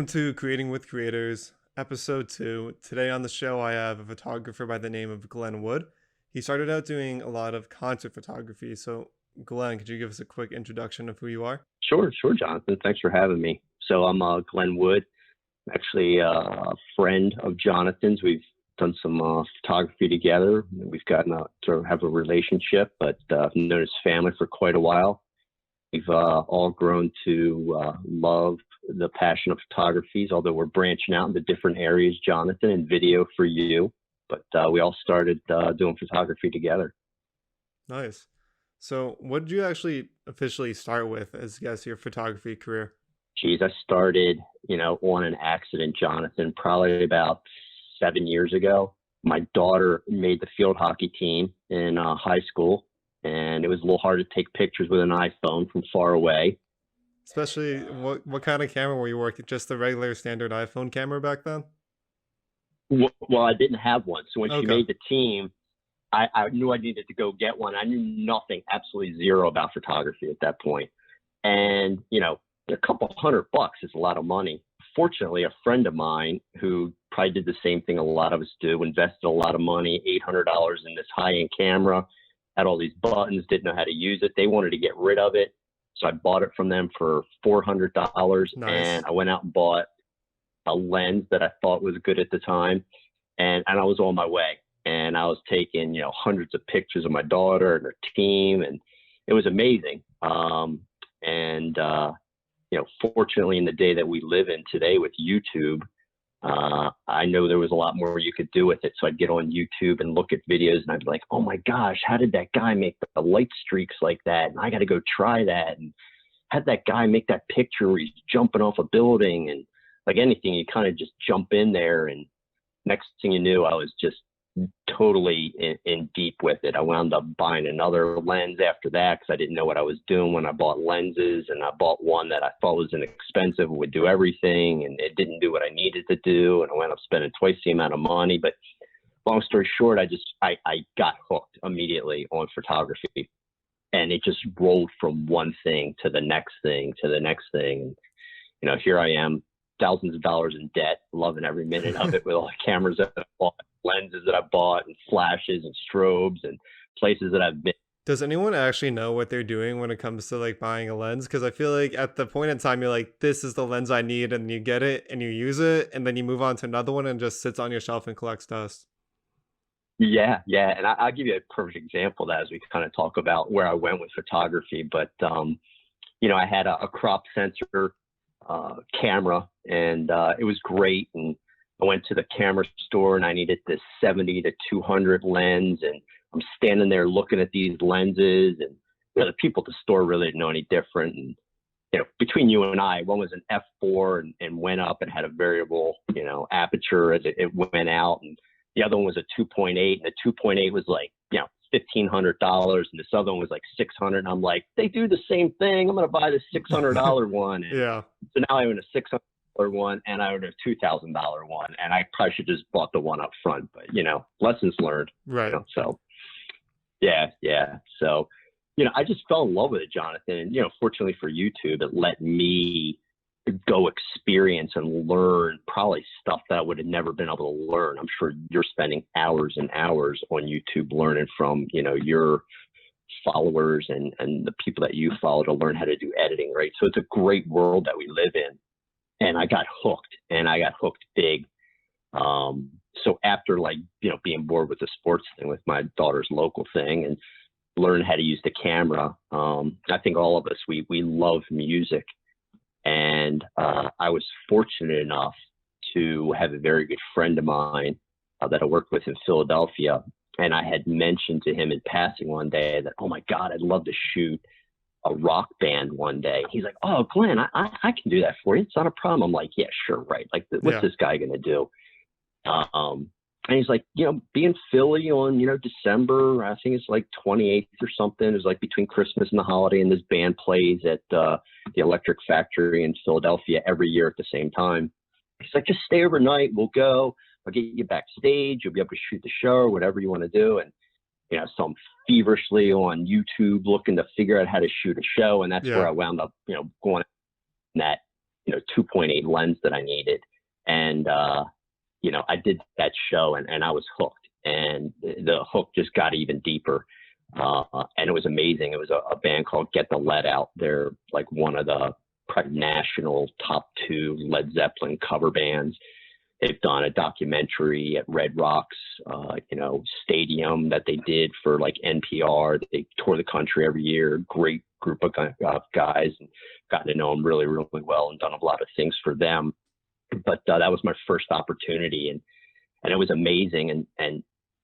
Welcome to Creating with Creators, episode 2. Today on the show, I have a photographer by the name of Glen Wood. He started out doing a lot of concert photography. So, Glenn, could you give us a quick introduction of who you are? Sure, Jonathan. Thanks for having me. So I'm Glen Wood, actually a friend of Jonathan's. We've done some photography together. We've gotten to have a relationship, but I've known his family for quite a while. We've all grown to love the passion of photography, although we're branching out into different areas, Jonathan, and video for you. But we all started doing photography together. Nice. So, what did you actually officially start with as, your photography career? Geez, I started, on an accident, Jonathan, probably about 7 years ago. My daughter made the field hockey team in high school, and it was a little hard to take pictures with an iPhone from far away. Especially, what kind of camera were you working? Just the regular standard iPhone camera back then? Well, I didn't have one. So when she Okay. made the team, I knew I needed to go get one. I knew nothing, absolutely zero about photography at that point. And, a couple $100 is a lot of money. Fortunately, a friend of mine who probably did the same thing a lot of us do, invested a lot of money, $800 in this high-end camera, had all these buttons, didn't know how to use it. They wanted to get rid of it. So I bought it from them for $400. Nice. And I went out and bought a lens that I thought was good at the time. And I was on my way. And I was taking, hundreds of pictures of my daughter and her team. And it was amazing. Fortunately, in the day that we live in today with YouTube, I know there was a lot more you could do with it. So I'd get on YouTube and look at videos and I'd be like, oh my gosh, how did that guy make the light streaks like that? And I got to go try that. And had that guy make that picture where he's jumping off a building, and like anything, you kind of just jump in there. And next thing you knew, I was just totally in deep with it. I wound up buying another lens after that because I didn't know what I was doing when I bought lenses, and I bought one that I thought was inexpensive, would do everything, and it didn't do what I needed to do, and I wound up spending twice the amount of money. But long story short, I got hooked immediately on photography, and it just rolled from one thing to the next thing to the next thing. And, here I am, thousands of dollars in debt, loving every minute of it with all the cameras that I bought, lenses that I bought, and flashes and strobes and places that I've been. Does anyone actually know what they're doing when it comes to like buying a lens? Because I feel like at the point in time, you're like, this is the lens I need, and you get it and you use it, and then you move on to another one and just sits on your shelf and collects dust. Yeah. And I'll give you a perfect example of that as we kind of talk about where I went with photography. But, I had a crop sensor camera, and it was great. And I went to the camera store and I needed this 70 to 200 lens, and I'm standing there looking at these lenses, and the people at the store really didn't know any different. And between you and I, one was an f4 and went up and had a variable aperture as it went out, and the other one was a 2.8, and the 2.8 was like $1,500, and this other one was like $600. And I'm like, they do the same thing. I'm gonna buy the $600 one. And Yeah. so now I own a $600 one, and I own a $2,000 one, and I probably should just bought the one up front. But lessons learned. Right. So yeah. So I just fell in love with it, Jonathan. And fortunately for YouTube, it let me go experience and learn probably stuff that I would have never been able to learn. I'm sure you're spending hours and hours on YouTube learning from your followers and the people that you follow to learn how to do editing, right? So it's a great world that we live in. And I got hooked, and I got hooked big. So after being bored with the sports thing with my daughter's local thing and learn how to use the camera, I think all of us, we love music. And I was fortunate enough to have a very good friend of mine that I worked with in Philadelphia. And I had mentioned to him in passing one day that, oh my God, I'd love to shoot a rock band one day. He's like, oh, Glenn, I can do that for you. It's not a problem. I'm like, yeah, sure. Right. Like, what's this guy going to do? And he's like, be in Philly on, December, I think it's like 28th or something. It was like between Christmas and the holiday. And this band plays at the Electric Factory in Philadelphia every year at the same time. He's like, just stay overnight. We'll go. I'll get you backstage. You'll be able to shoot the show or whatever you want to do. And, so I'm feverishly on YouTube looking to figure out how to shoot a show. And that's where I wound up, going that. 2.8 lens that I needed. And, I did that show and I was hooked, and the hook just got even deeper. And it was amazing. It was a band called Get the Lead Out. They're like one of the probably national top 2 Led Zeppelin cover bands. They've done a documentary at Red Rocks, stadium that they did for like NPR. They tour the country every year. Great group of guys, and gotten to know them really, really well and done a lot of things for them. But that was my first opportunity, and it was amazing. And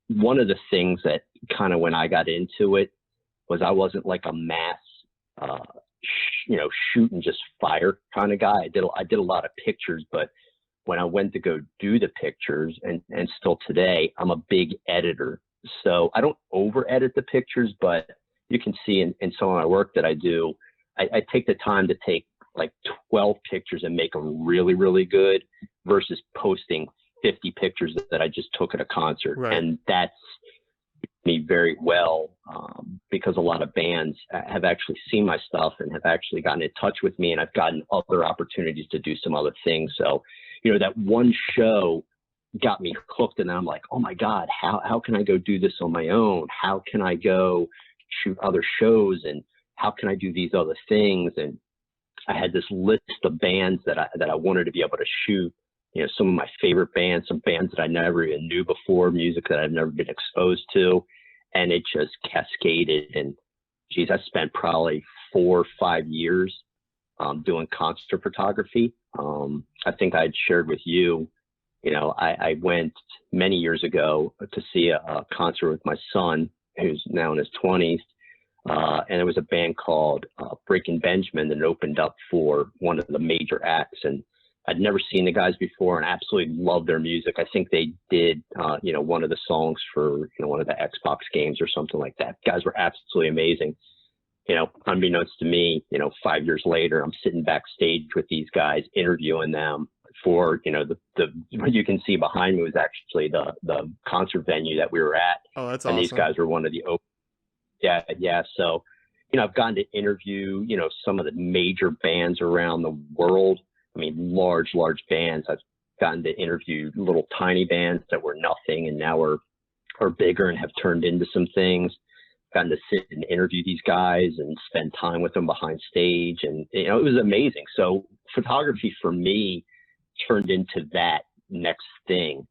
one of the things that kind of when I got into it was I wasn't like a mass, shoot and just fire kind of guy. I did a lot of pictures, but when I went to go do the pictures, and still today, I'm a big editor. So I don't over edit the pictures, but you can see in some of my work that I do, I take the time to take like 12 pictures and make them really, really good versus posting 50 pictures that I just took at a concert. Right. And that's me very well, because a lot of bands have actually seen my stuff and have actually gotten in touch with me, and I've gotten other opportunities to do some other things. So, that one show got me hooked, and I'm like, oh my God, how can I go do this on my own? How can I go shoot other shows, and how can I do these other things? And I had this list of bands that I wanted to be able to shoot, some of my favorite bands, some bands that I never even knew before, music that I've never been exposed to. And it just cascaded. And geez, I spent probably 4 or 5 years doing concert photography. I think I'd shared with you, I went many years ago to see a concert with my son, who's now in his 20s. And there was a band called Breaking Benjamin that opened up for one of the major acts. And I'd never seen the guys before and absolutely loved their music. I think they did, one of the songs for, one of the Xbox games or something like that. Guys were absolutely amazing. Unbeknownst to me, 5 years later, I'm sitting backstage with these guys, interviewing them for, what you can see behind me was actually the concert venue that we were at. Oh, that's and awesome. These guys were one of the Yeah. So, I've gotten to interview, some of the major bands around the world. I mean, large bands. I've gotten to interview little tiny bands that were nothing and now are bigger and have turned into some things. Gotten to sit and interview these guys and spend time with them behind stage. And, it was amazing. So photography for me turned into that next thing.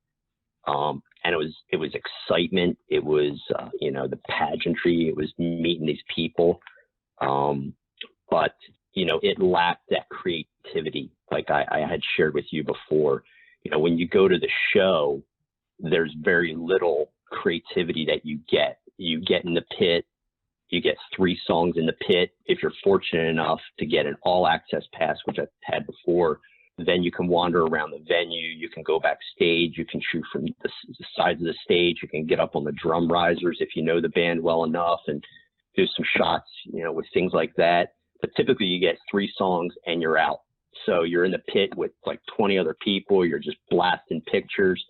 And it was excitement. It was, the pageantry. It was meeting these people. But, it lacked that creativity. Like I had shared with you before, when you go to the show, there's very little creativity that you get. You get in the pit, you get 3 songs in the pit. If you're fortunate enough to get an all access pass, which I've had before, then you can wander around the venue. You can go backstage. You can shoot from the sides of the stage. You can get up on the drum risers if you know the band well enough and do some shots, with things like that. But typically you get 3 songs and you're out. So you're in the pit with like 20 other people. You're just blasting pictures.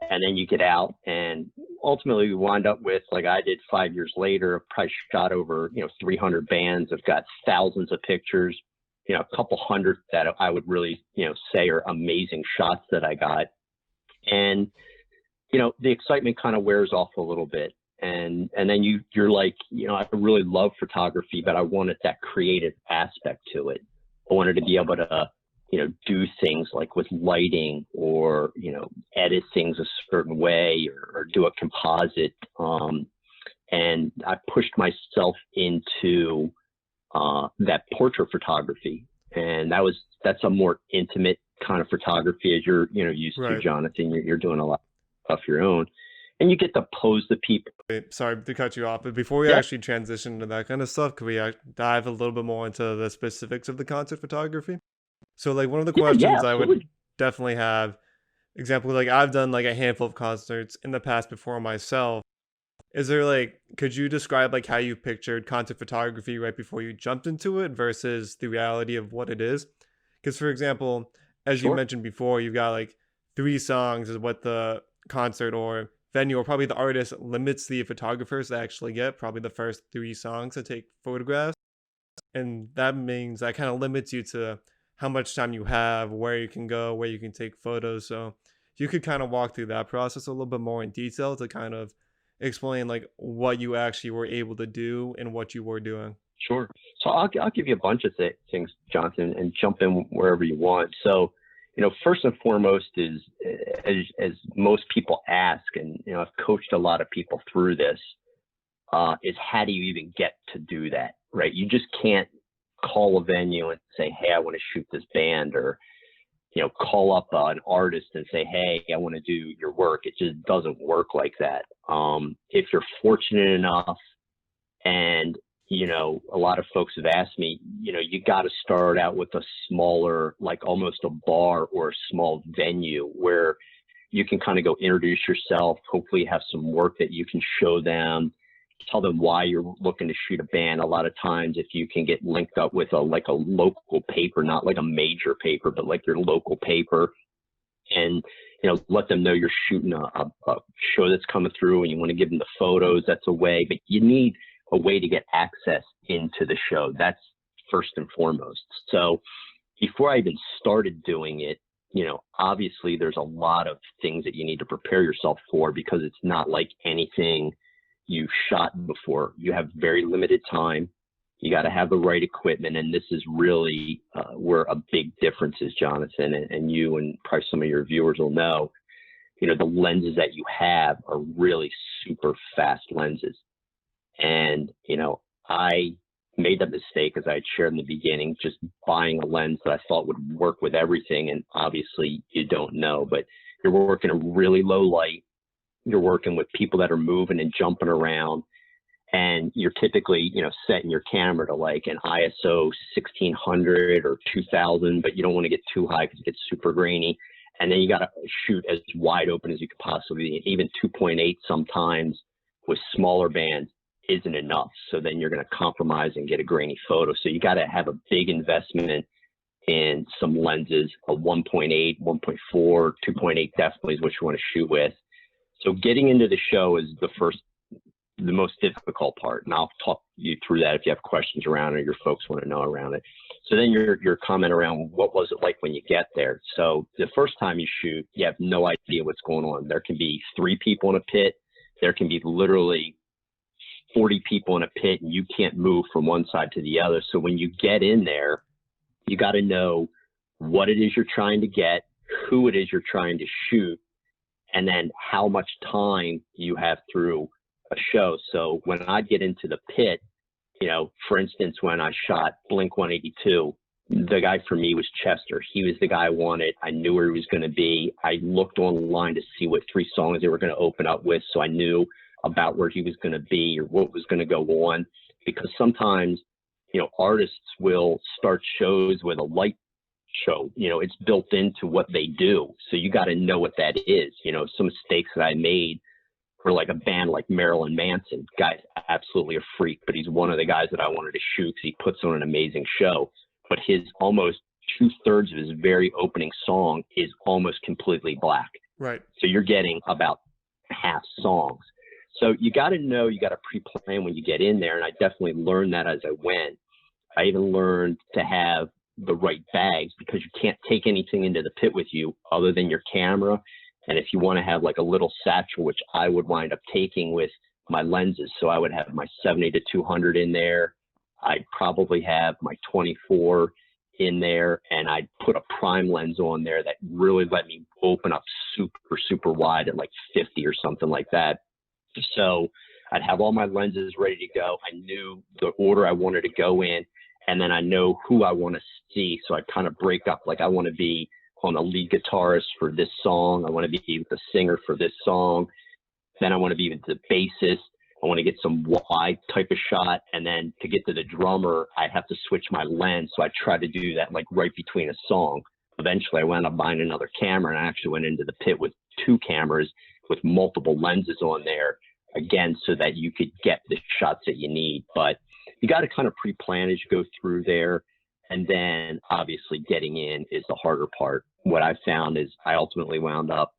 And then you get out, and ultimately we wind up with, like I did 5 years later, probably shot over, 300 bands. I've got thousands of pictures, a couple hundred that I would really, say are amazing shots that I got. And, the excitement kind of wears off a little bit. And then you're like, I really love photography, but I wanted that creative aspect to it. I wanted to be able to, do things like with lighting or, edit things a certain way or do a composite. And I pushed myself into that portrait photography. And that's a more intimate kind of photography as you're, used Right. to, Jonathan. You're doing a lot of stuff your own. And you get to pose the people. Sorry to cut you off, but before we actually transition to that kind of stuff, could we dive a little bit more into the specifics of the concert photography? So, like, one of the questions I would definitely have, example, like I've done like a handful of concerts in the past before myself. Is there like, could you describe like how you pictured concert photography right before you jumped into it versus the reality of what it is? Because, for example, as you mentioned before, you've got like 3 songs is what the concert or venue or probably the artist limits the photographers to actually get, probably the first 3 songs to take photographs. And that means that kind of limits you to how much time you have, where you can go, where you can take photos. So if you could kind of walk through that process a little bit more in detail to kind of explain like what you actually were able to do and what you were doing. Sure. So I'll give you a bunch of things, Jonathan, and jump in wherever you want. So, first and foremost is, as most people ask, and, I've coached a lot of people through this, is how do you even get to do that, right? You just can't call a venue and say, hey, I want to shoot this band, or, call up an artist and say, hey, I want to do your work. It just doesn't work like that. If you're fortunate enough, and, a lot of folks have asked me, you got to start out with a smaller, like almost a bar or a small venue where you can kind of go introduce yourself, hopefully have some work that you can show them, tell them why you're looking to shoot a band. A lot of times, if you can get linked up with a local paper, not like a major paper, but like your local paper, and let them know you're shooting a show that's coming through and you want to give them the photos, that's a way. But you need a way to get access into the show. That's first and foremost. So before I even started doing it, obviously there's a lot of things that you need to prepare yourself for, because it's not like anything you've shot before. You have very limited time. You got to have the right equipment. And this is really where a big difference is, Jonathan, and you and probably some of your viewers will know, the lenses that you have are really super fast lenses. And, I made that mistake, as I had shared in the beginning, just buying a lens that I thought would work with everything. And obviously you don't know, but you're working a really low light. You're working with people that are moving and jumping around, and you're typically, setting your camera to like an ISO 1600 or 2000, but you don't want to get too high because it gets super grainy. And then you got to shoot as wide open as you could possibly be. Even 2.8 sometimes with smaller bands isn't enough. So then you're going to compromise and get a grainy photo. So you got to have a big investment in some lenses, a 1.8, 1.4, 2.8 definitely is what you want to shoot with. So getting into the show is the most difficult part. And I'll talk you through that if you have questions around it or your folks want to know around it. So then your comment around what was it like when you get there. So the first time you shoot, you have no idea what's going on. There can be 3 people in a pit. There can be literally 40 people in a pit, and you can't move from one side to the other. So when you get in there, you got to know what it is you're trying to get, who it is you're trying to shoot, and then how much time you have through a show. So when I get into the pit, for instance, when I shot Blink 182, the guy for me was Chester. He was the guy I wanted. I knew where he was going to be. I looked online to see what 3 songs they were going to open up with, so I knew about where he was going to be or what was going to go on. Because sometimes, artists will start shows with a light show. It's built into what they do. So you got to know what that is. Some mistakes that I made for like a band like Marilyn Manson. Guy's absolutely a freak, but he's one of the guys that I wanted to shoot because he puts on an amazing show. But his almost 2/3 of his very opening song is almost completely black. Right. So you're getting about half songs. So you got to know, you got to pre-plan when you get in there. And I definitely learned that as I went. I even learned to have the right bags, because you can't take anything into the pit with you other than your camera. And if you want to have like a little satchel, which I would wind up taking with my lenses. So I would have my 70-200 in there. I'd probably have my 24 in there, and I'd put a prime lens on there that really let me open up super, super wide at like 50 or something like that. So I'd have all my lenses ready to go. I knew the order I wanted to go in, and then I know who I want to see. So I kind of break up, like I want to be on a lead guitarist for this song. I want to be with the singer for this song. Then I want to be with the bassist. I want to get some wide type of shot. And then to get to the drummer, I have to switch my lens. So I try to do that like right between a song. Eventually I wound up buying another camera, and I actually went into the pit with 2 cameras with multiple lenses on there, again, so that you could get the shots that you need. But you got to kind of pre-plan as you go through there. And then obviously getting in is the harder part. What I found is I ultimately wound up,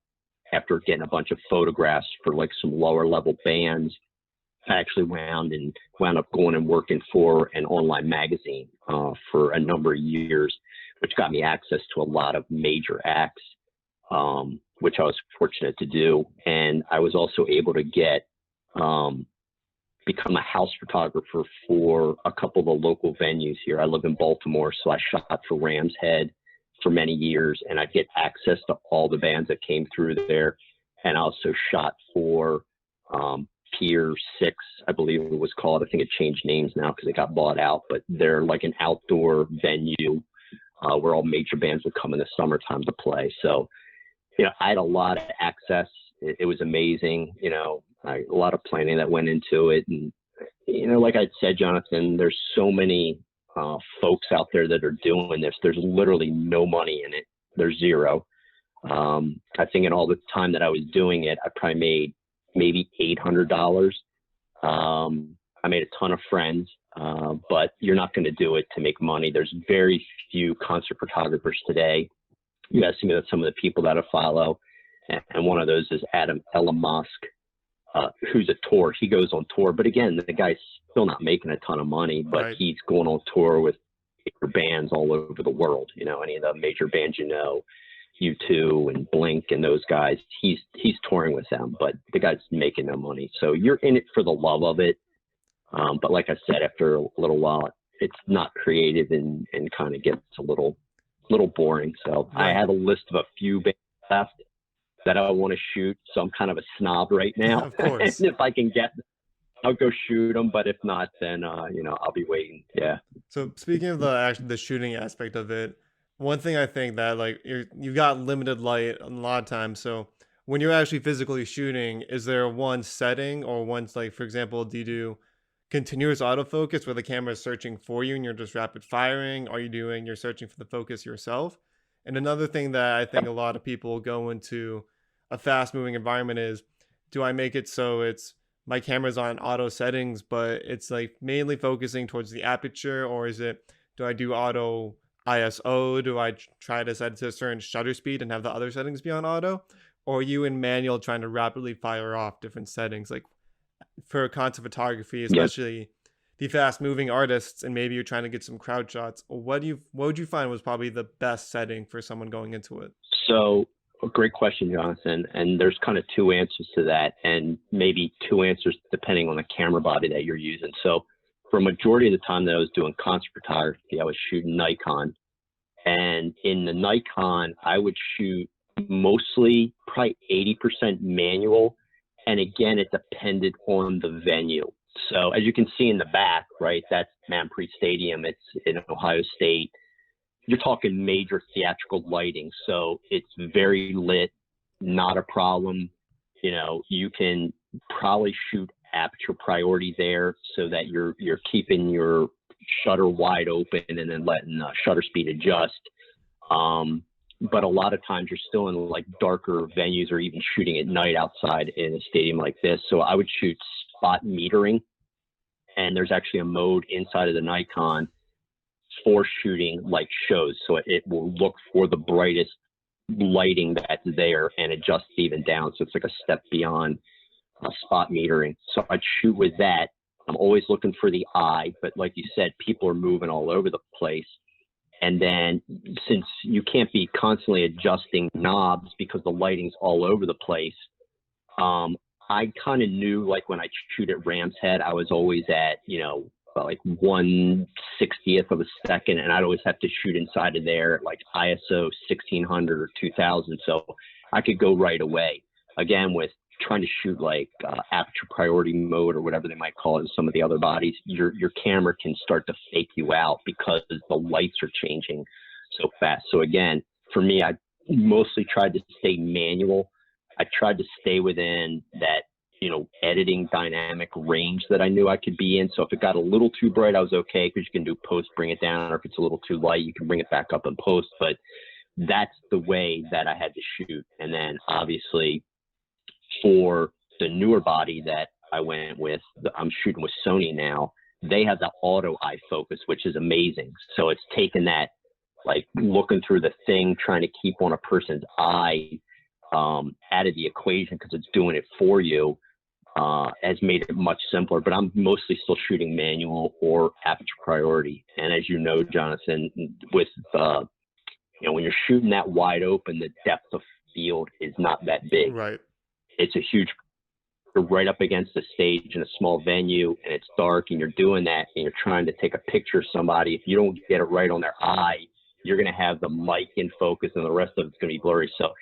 after getting a bunch of photographs for like some lower level bands, I actually wound up going and working for an online magazine for a number of years, which got me access to a lot of major acts, which I was fortunate to do. And I was also able to get, become a house photographer for a couple of the local venues here. I live in Baltimore, so I shot for Ram's Head for many years, and I'd get access to all the bands that came through there. And I also shot for Pier 6, I believe it was called. I think it changed names now because it got bought out, but they're like an outdoor venue where all major bands would come in the summertime to play. So, you know, I had a lot of access. It was amazing. You know, a lot of planning that went into it. And, you know, like I said, Jonathan, there's so many folks out there that are doing this. There's literally no money in it. There's zero. I think in all the time that I was doing it, I probably made maybe $800. I made a ton of friends, but you're not going to do it to make money. There's very few concert photographers today. You asked me about some of the people that I follow, and one of those is Elon Musk, who's a tour. He goes on tour, but again, the guy's still not making a ton of money, but Right. he's going on tour with bands all over the world. You know, any of the major bands, you know, U2 and Blink and those guys, he's touring with them, but the guy's making no money. So you're in it for the love of it. But like I said, after a little while, it's not creative and kind of gets a little boring. So Right. I have a list of a few bands left that I want to shoot. So I'm kind of a snob right now. Of course. And if I can get them, I'll go shoot them. But if not, then, you know, I'll be waiting. Yeah. So speaking of the shooting aspect of it, one thing I think that like you've got limited light a lot of times. So when you're actually physically shooting, is there one setting or one's like, for example, do you do continuous autofocus where the camera is searching for you and you're just rapid firing? Are you doing you're searching for the focus yourself? And another thing that I think a lot of people go into a fast moving environment is, do I make it so it's my camera's on auto settings, but it's like mainly focusing towards the aperture, or is it, do I do auto ISO? Do I try to set it to a certain shutter speed and have the other settings be on auto? Or are you in manual trying to rapidly fire off different settings? Like for concert photography, especially the fast moving artists, and maybe you're trying to get some crowd shots, what would you find was probably the best setting for someone going into it? So a great question, Jonathan. And there's kind of two answers to that, and maybe two answers depending on the camera body that you're using. So for a majority of the time that I was doing concert photography, I was shooting Nikon. And in the Nikon, I would shoot mostly probably 80% manual. And again, it depended on the venue. So as you can see in the back, right, that's Manfred Stadium. It's in Ohio State. You're talking major theatrical lighting. So it's very lit, not a problem. You know, you can probably shoot aperture priority there so that you're keeping your shutter wide open and then letting the shutter speed adjust. But a lot of times you're still in like darker venues or even shooting at night outside in a stadium like this. So I would shoot spot metering, and there's actually a mode inside of the Nikon for shooting like shows. So it will look for the brightest lighting that's there and adjust even down. So it's like a step beyond spot metering. So I'd shoot with that. I'm always looking for the eye, but like you said, people are moving all over the place. And then since you can't be constantly adjusting knobs because the lighting's all over the place, I kind of knew, like when I shoot at Ram's Head, I was always at, you know, like 1/60th of a second, and I'd always have to shoot inside of there at like ISO 1600 or 2000. So I could go right away. Again, with trying to shoot like aperture priority mode or whatever they might call it in some of the other bodies, your camera can start to fake you out because the lights are changing so fast. So again, for me, I mostly tried to stay manual. I tried to stay within that, you know, editing dynamic range that I knew I could be in. So if it got a little too bright, I was okay, because you can do post, bring it down, or if it's a little too light, you can bring it back up in post. But that's the way that I had to shoot. And then obviously for the newer body that I went with, I'm shooting with Sony now, they have the auto eye focus, which is amazing. So it's taken that, like looking through the thing, trying to keep on a person's eye out of the equation because it's doing it for you, has made it much simpler. But I'm mostly still shooting manual or aperture priority. And as you know, Jonathan, with when you're shooting that wide open, the depth of field is not that big. Right. It's a huge, you're right up against the stage in a small venue and it's dark and you're doing that and you're trying to take a picture of somebody. If you don't get it right on their eye, you're going to have the mic in focus and the rest of it's going to be blurry. So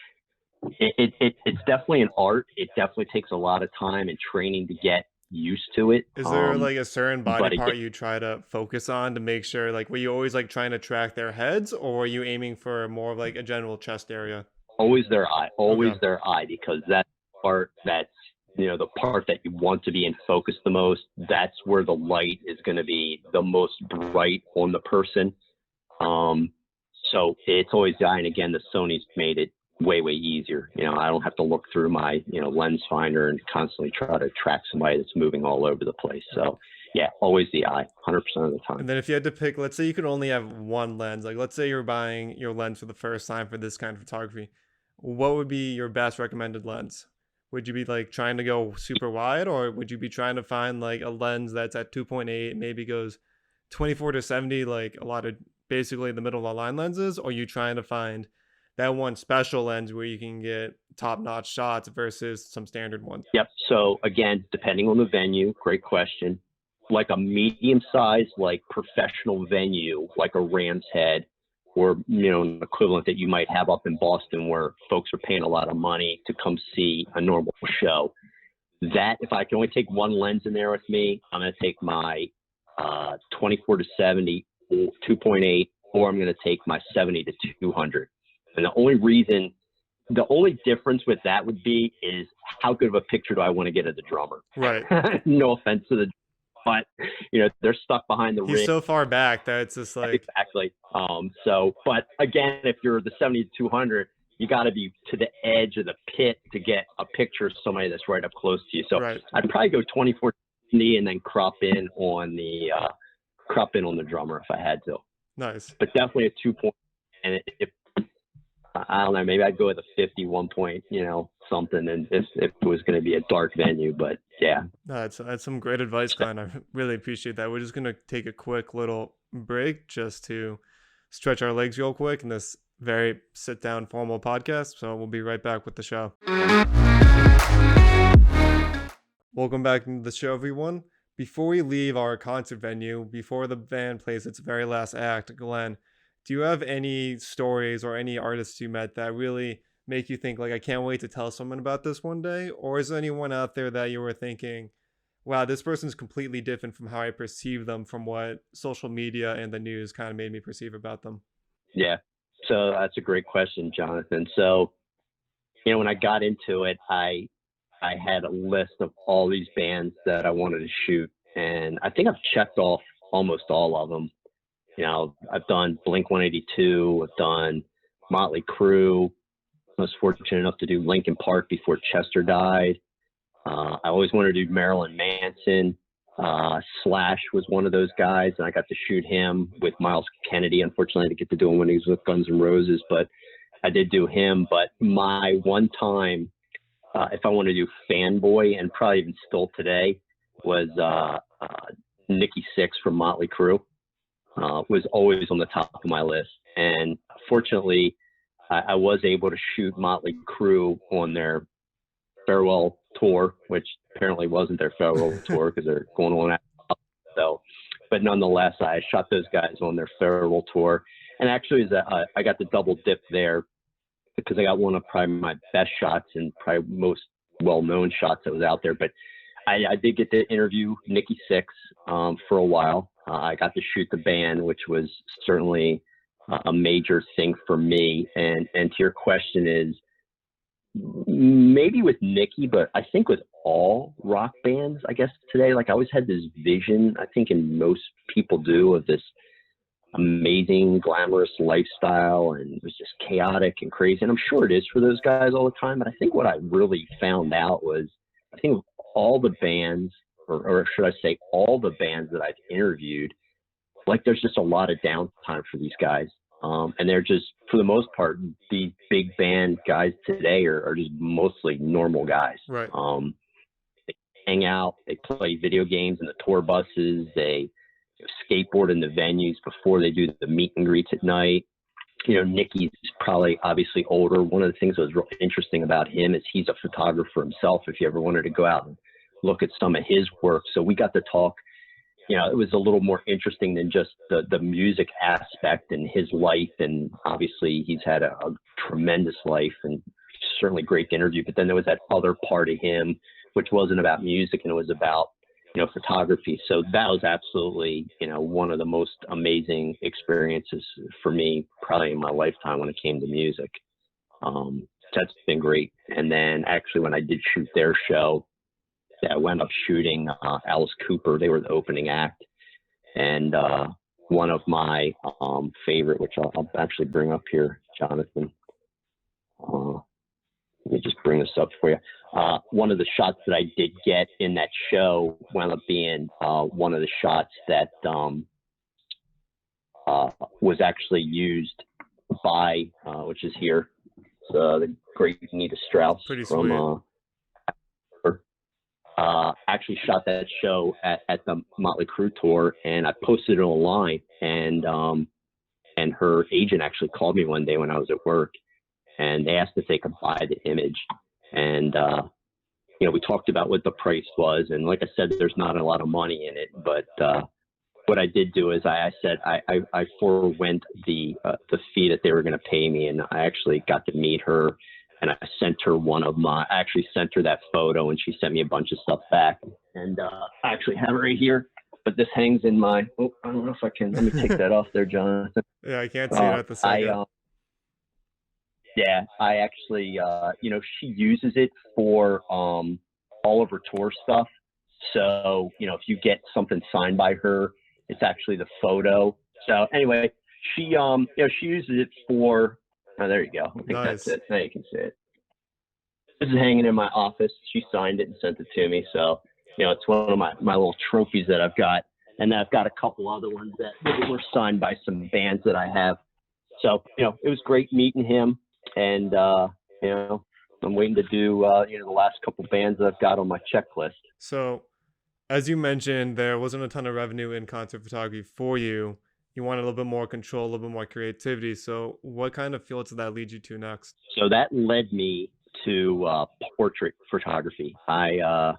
it's definitely an art. It definitely takes a lot of time and training to get used to it. Is there like a certain body part again, you try to focus on to make sure, like, were you always like trying to track their heads, or were you aiming for more of like a general chest area? Always their eye, their eye, because that's the part that's, the part that you want to be in focus the most. That's where the light is going to be the most bright on the person. So it's always the eye. And again, the Sony's made it way, way easier. I don't have to look through my, lens finder and constantly try to track somebody that's moving all over the place. So yeah, always the eye, 100% of the time. And then if you had to pick, let's say you could only have one lens, like let's say you're buying your lens for the first time for this kind of photography, what would be your best recommended lens? Would you be like trying to go super wide, or would you be trying to find like a lens that's at 2.8, maybe goes 24 to 70, like a lot of basically the middle of the line lenses? Or are you trying to find that one special lens where you can get top-notch shots versus some standard ones? Yep. So again, depending on the venue, great question. Like a medium-sized, like professional venue, like a Ram's Head, or an equivalent that you might have up in Boston, where folks are paying a lot of money to come see a normal show. That, if I can only take one lens in there with me, I'm going to take my 24 to 70, 2.8, or I'm going to take my 70 to 200. And the only difference with that would be is how good of a picture do I want to get of the drummer? Right. No offense to the, but they're stuck behind the rig. He's so far back that it's just like exactly. But again, if you're the 70 to 200, you got to be to the edge of the pit to get a picture of somebody that's right up close to you. So right. I'd probably go 24 and then crop in on the drummer if I had to. Nice. But definitely a 2 point. And if I don't know, maybe I'd go with a 51 point, something, and if it was going to be a dark venue. But yeah, that's some great advice, Glenn. I really appreciate that. We're just going to take a quick little break just to stretch our legs real quick in this very sit down formal podcast. So we'll be right back with the show. Welcome back to the show, everyone. Before we leave our concert venue, before the band plays its very last act, Glenn, do you have any stories or any artists you met that really make you think, like, I can't wait to tell someone about this one day? Or is there anyone out there that you were thinking, wow, this person's completely different from how I perceive them from what social media and the news kind of made me perceive about them? Yeah. So that's a great question, Jonathan. So, when I got into it, I had a list of all these bands that I wanted to shoot. And I think I've checked off almost all of them. I've done Blink-182, I've done Motley Crew. I was fortunate enough to do Linkin Park before Chester died. I always wanted to do Marilyn Manson. Slash was one of those guys, and I got to shoot him with Miles Kennedy. Unfortunately, I didn't get to do him when he was with Guns N' Roses, but I did do him. But my one time, if I want to do fanboy, and probably even still today, was Nikki Sixx from Motley Crue. Was always on the top of my list. And fortunately, I was able to shoot Motley Crue on their farewell tour, which apparently wasn't their farewell tour because they're going on out. So, but nonetheless, I shot those guys on their farewell tour. And actually, I got the double dip there because I got one of probably my best shots and probably most well-known shots that was out there. But I did get to interview Nikki Sixx for a while. I got to shoot the band, which was certainly a major thing for me. And to your question is, maybe with Nikki, but I think with all rock bands, I guess today, like I always had this vision, I think and most people do, of this amazing, glamorous lifestyle, and it was just chaotic and crazy. And I'm sure it is for those guys all the time. But I think what I really found out was, I think all the bands, or should I say all the bands that I've interviewed, like there's just a lot of downtime for these guys. And they're just, for the most part, these big band guys today are just mostly normal guys. Right. They hang out, they play video games in the tour buses, they skateboard in the venues before they do the meet and greets at night. Nicky's probably obviously older. One of the things that was real interesting about him is he's a photographer himself, if you ever wanted to go out and look at some of his work. So we got to talk. It was a little more interesting than just the music aspect and his life. And obviously he's had a tremendous life and certainly great to interview. But then there was that other part of him, which wasn't about music, and it was about, photography. So that was absolutely, one of the most amazing experiences for me, probably in my lifetime when it came to music. That's been great. And then actually when I did shoot their show, I wound up shooting Alice Cooper. They were the opening act. And one of my favorite, which I'll actually bring up here, Jonathan. Let me just bring this up for you. One of the shots that I did get in that show wound up being one of the shots that was actually used by, which is here, the great Nita Strauss. Pretty from actually shot that show at the Motley Crew tour, and I posted it online, and her agent actually called me one day when I was at work, and they asked if they could buy the image. And we talked about what the price was, and like I said, there's not a lot of money in it, but what I did do is I said I forewent the fee that they were going to pay me, and I actually got to meet her. And I sent her I actually sent her that photo, and she sent me a bunch of stuff back. And I actually have it right here, but this hangs in I don't know if I can, let me take that off there, Jonathan. Yeah, I can't see it at the second. I actually, she uses it for all of her tour stuff. So, if you get something signed by her, it's actually the photo. So anyway, she uses it for, oh, there you go. I think Nice. That's it. Now you can see it. This is hanging in my office. She signed it and sent it to me. So, it's one of my little trophies that I've got. And I've got a couple other ones that were signed by some bands that I have. So, it was great meeting him. And, I'm waiting to do, the last couple bands that I've got on my checklist. So, as you mentioned, there wasn't a ton of revenue in concert photography for you. You want a little bit more control, a little bit more creativity. So what kind of fields did that lead you to next? So that led me to portrait photography. I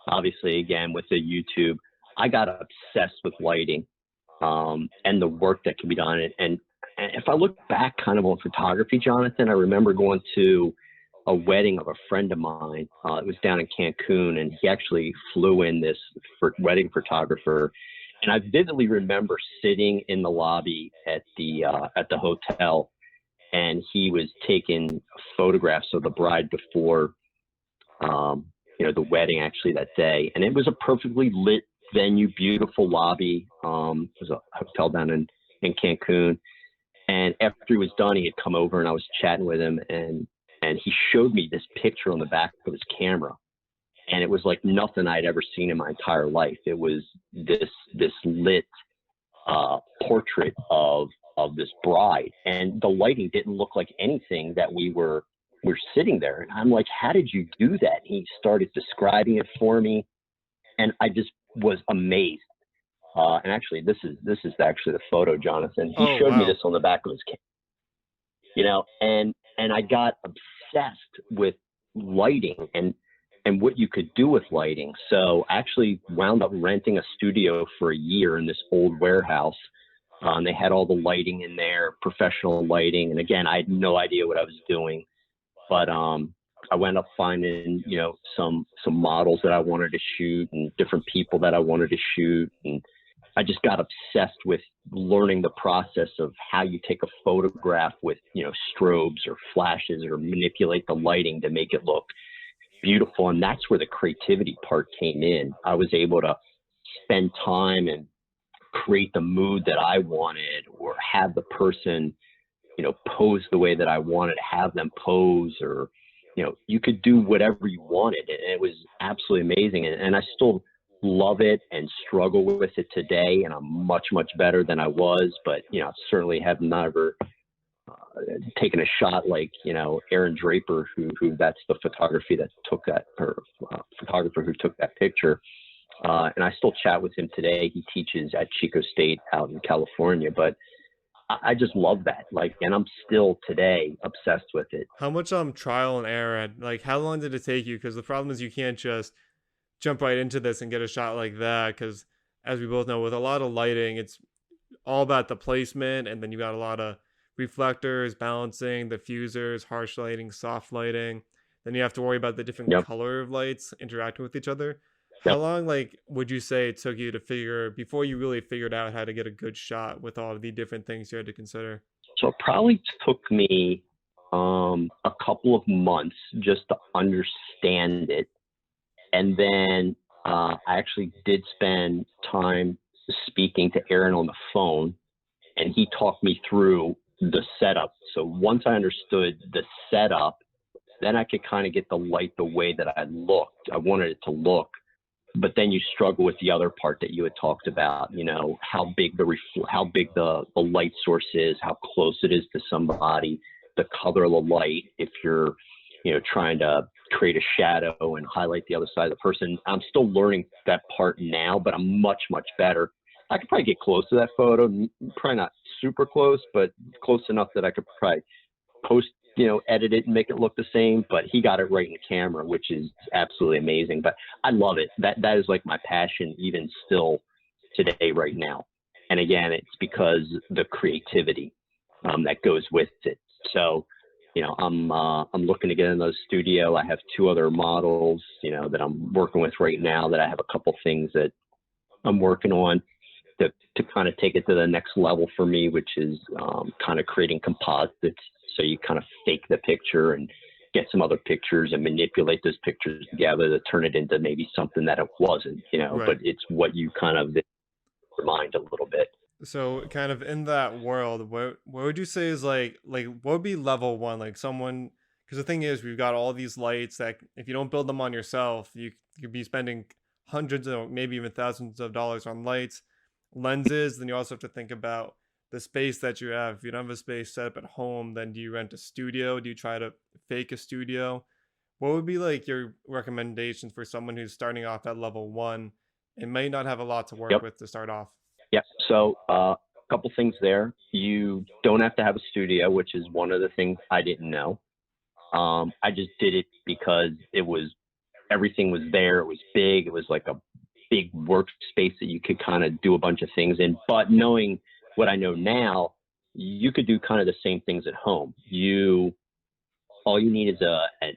obviously, again, with the YouTube, I got obsessed with lighting and the work that can be done. And if I look back kind of on photography, Jonathan, I remember going to a wedding of a friend of mine. It was down in Cancun, and he actually flew in this wedding photographer. And I vividly remember sitting in the lobby at the hotel, and he was taking photographs of the bride before, the wedding actually that day. And it was a perfectly lit venue, beautiful lobby. It was a hotel down in Cancun. And after he was done, he had come over, and I was chatting with him, and he showed me this picture on the back of his camera. And it was like nothing I'd ever seen in my entire life. It was this lit portrait of this bride, and the lighting didn't look like anything that we're sitting there. And I'm like, how did you do that? He started describing it for me, and I just was amazed. And actually, this is actually the photo, Jonathan. He showed me this on the back of his camera. And I got obsessed with lighting and what you could do with lighting. So I actually wound up renting a studio for a year in this old warehouse. They had all the lighting in there, professional lighting. And again, I had no idea what I was doing, but I wound up finding, some models that I wanted to shoot and different people that I wanted to shoot. And I just got obsessed with learning the process of how you take a photograph with, strobes or flashes, or manipulate the lighting to make it look beautiful. And that's where the creativity part came in. I was able to spend time and create the mood that I wanted, or have the person, pose the way that I wanted to have them pose, or, you could do whatever you wanted. And it was absolutely amazing. And I still love it and struggle with it today. And I'm much, much better than I was, but, certainly have never taken a shot like, Aaron Draper, who that's the photographer who took that picture. And I still chat with him today. He teaches at Chico State out in California, but I just love that. Like, and I'm still today obsessed with it. How much trial and error like how long did it take you? Because the problem is you can't just jump right into this and get a shot like that, because as we both know, with a lot of lighting, it's all about the placement, and then you got a lot of reflectors, balancing, diffusers, harsh lighting, soft lighting. Then you have to worry about the different Yep. color of lights interacting with each other. How Yep. long, like, would you say it took you to figure before you really figured out how to get a good shot with all of the different things you had to consider? So it probably took me a couple of months just to understand it. And then I actually did spend time speaking to Aaron on the phone, and he talked me through the setup. So once I understood the setup, then I could kind of get the light the way that I wanted it to look. But then you struggle with the other part that you had talked about, you know, how big the light source is, how close it is to somebody, the color of the light. If you're, you know, trying to create a shadow and highlight the other side of the person, I'm still learning that part now, but I'm much, much better. I could probably get close to that photo, probably not super close, but close enough that I could probably post, you know, edit it and make it look the same. But he got it right in the camera, which is absolutely amazing. But I love it. That is like my passion even still today right now. And again, it's because the creativity that goes with it. So, you know, I'm looking to get in the studio. I have two other models, you know, that I'm working with right now, that I have a couple things that I'm working on to kind of take it to the next level for me, which is kind of creating composites. So you kind of fake the picture and get some other pictures and manipulate those pictures together to turn it into maybe something that it wasn't, you know, but Right. it's what you kind of remind a little bit. So kind of in that world, what would you say is like what would be level one? Like someone, because the thing is we've got all these lights that if you don't build them on yourself, you could be spending hundreds or maybe even thousands of dollars on lights, lenses. Then you also have to think about the space that you have. If you don't have a space set up at home, then do you rent a studio? Do you try to fake a studio? What would be like your recommendations for someone who's starting off at level one and may not have a lot to work Yep. with to start off? Yep. So a couple things there. You don't have to have a studio, which is one of the things I didn't know. I just did it because everything was there. It was big. It was like a big workspace that you could kind of do a bunch of things in. But knowing what I know now, you could do kind of the same things at home. All you need is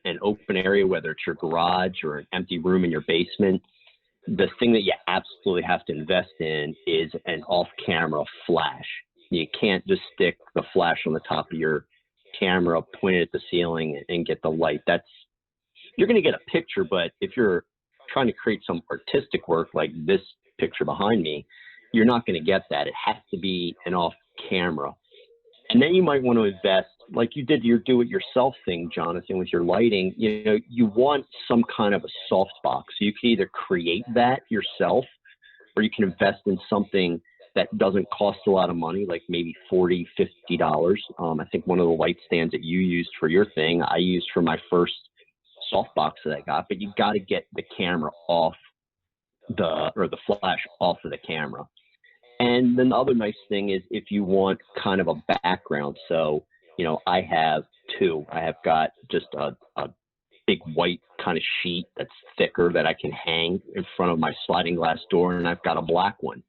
an open area, whether it's your garage or an empty room in your basement. The thing that you absolutely have to invest in is an off-camera flash. You can't just stick the flash on the top of your camera, point it at the ceiling, and get the light. You're going to get a picture, but if you're trying to create some artistic work like this picture behind me, you're not going to get that. It has to be an off-camera. And then you might want to invest, like you did your do-it-yourself thing, Jonathan, with your lighting. You know, you want some kind of a softbox. So you can either create that yourself, or you can invest in something that doesn't cost a lot of money, like maybe $40, $50. I think one of the light stands that you used for your thing, I used for my first softbox that I got. But you got to get the camera off the flash off of the camera. And then the other nice thing is if you want kind of a background. So, you know, I have two. I have got just a big white kind of sheet that's thicker that I can hang in front of my sliding glass door, and I've got a black one.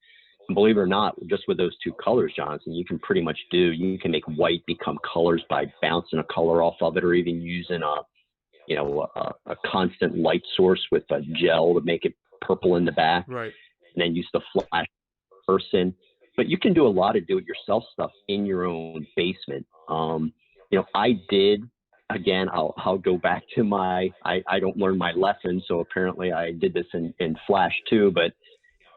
And believe it or not, just with those two colors, Johnson, you can pretty much you can make white become colors by bouncing a color off of it, or even using a constant light source with a gel to make it purple in the back, Right. and then use the flash person. But you can do a lot of do-it-yourself stuff in your own basement. You know, I did. Again, I'll go back to I don't learn my lesson, so apparently I did this in Flash too. But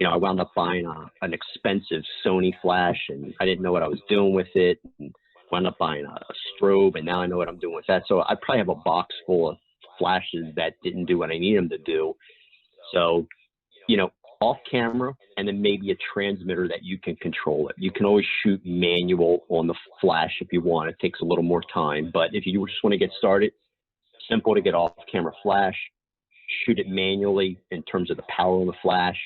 you know, I wound up buying an expensive Sony flash, and I didn't know what I was doing with it. And wound up buying a strobe, and now I know what I'm doing with that. So I probably have a box full of flashes that didn't do what I need them to do. So, you know, off camera, and then maybe a transmitter that you can control it. You can always shoot manual on the flash if you want. It takes a little more time, but if you just want to get started, simple to get off camera flash, shoot it manually in terms of the power of the flash.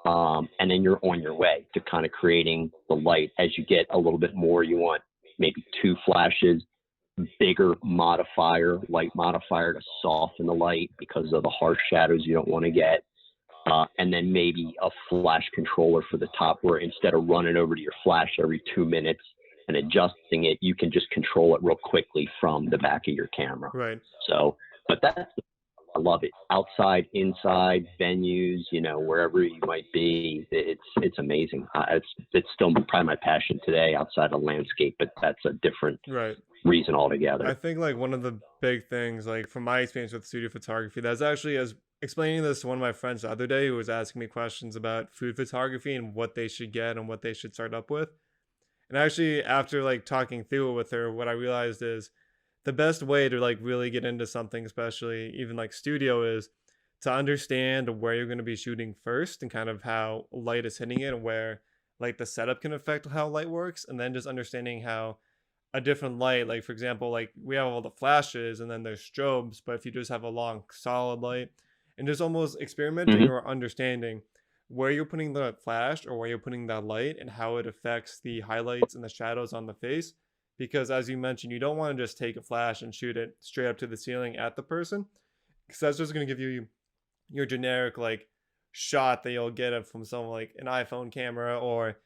And then you're on your way to kind of creating the light. As you get a little bit more, you want maybe 2 flashes, bigger modifier, light modifier to soften the light because of the harsh shadows you don't want to get. And then maybe a flash controller for the top, where instead of running over to your flash every 2 minutes and adjusting it, you can just control it real quickly from the back of your camera. Right. So, but I love it. Outside, inside, venues, wherever you might be, it's amazing. It's still probably my passion today outside of landscape, but that's a different reason altogether. I think like one of the big things, like from my experience with studio photography, that's actually, as explaining this to one of my friends the other day who was asking me questions about food photography and what they should get and what they should start up with. And actually, after like talking through it with her, what I realized is the best way to like really get into something, especially even like studio, is to understand where you're going to be shooting first and kind of how light is hitting it and where like the setup can affect how light works. And then just understanding how a different light, like for example, like we have all the flashes and then there's strobes, but if you just have a long solid light, and just almost experimenting or understanding where you're putting the flash or where you're putting that light and how it affects the highlights and the shadows on the face. Because as you mentioned, you don't want to just take a flash and shoot it straight up to the ceiling at the person, because that's just going to give you your generic like shot that you'll get it from someone like an iPhone camera, or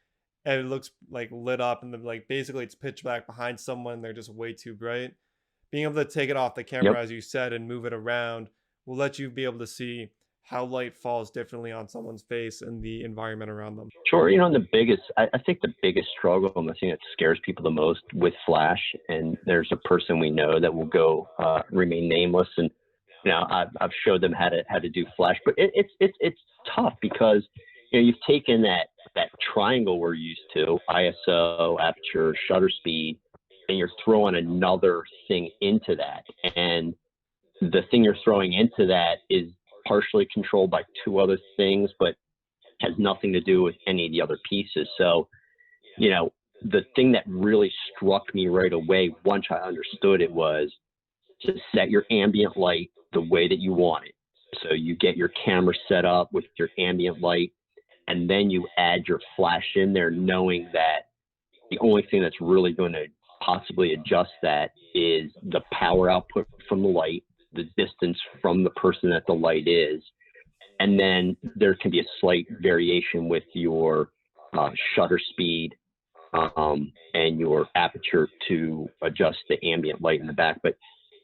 it looks like lit up and then like basically it's pitch black behind someone, they're just way too bright. Being able to take it off the camera, as you said, and move it around will let you be able to see how light falls differently on someone's face and the environment around them. Sure. I think the biggest struggle and the thing that scares people the most with flash, and there's a person we know that will go remain nameless, and I've showed them how to do flash, but it's tough because you've taken that triangle we're used to, ISO, aperture, shutter speed, and you're throwing another thing into that, and the thing you're throwing into that is partially controlled by 2 other things, but has nothing to do with any of the other pieces. So, the thing that really struck me right away once I understood it was to set your ambient light the way that you want it. So you get your camera set up with your ambient light, and then you add your flash in there, knowing that the only thing that's really going to possibly adjust that is the power output from the light, the distance from the person that the light is, and then there can be a slight variation with your shutter speed and your aperture to adjust the ambient light in the back. But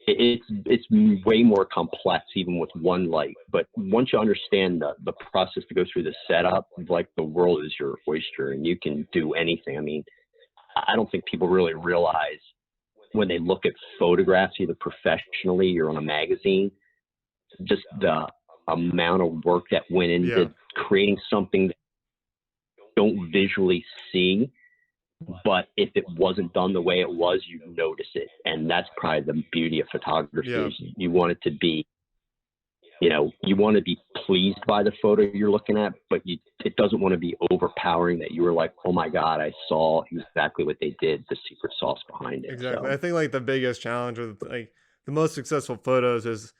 it's way more complex even with one light. But once you understand the process to go through the setup, like the world is your oyster and you can do anything. I mean, I don't think people really realize when they look at photographs, either professionally or on a magazine, just the amount of work that went into creating something that you don't visually see, but if it wasn't done the way it was, you notice it. And that's probably the beauty of photography. Is you want it to be, you want to be pleased by the photo you're looking at, but it doesn't want to be overpowering that you were like, oh my God, I saw exactly what they did, the secret sauce behind it. Exactly. So, I think like the biggest challenge with like the most successful photos is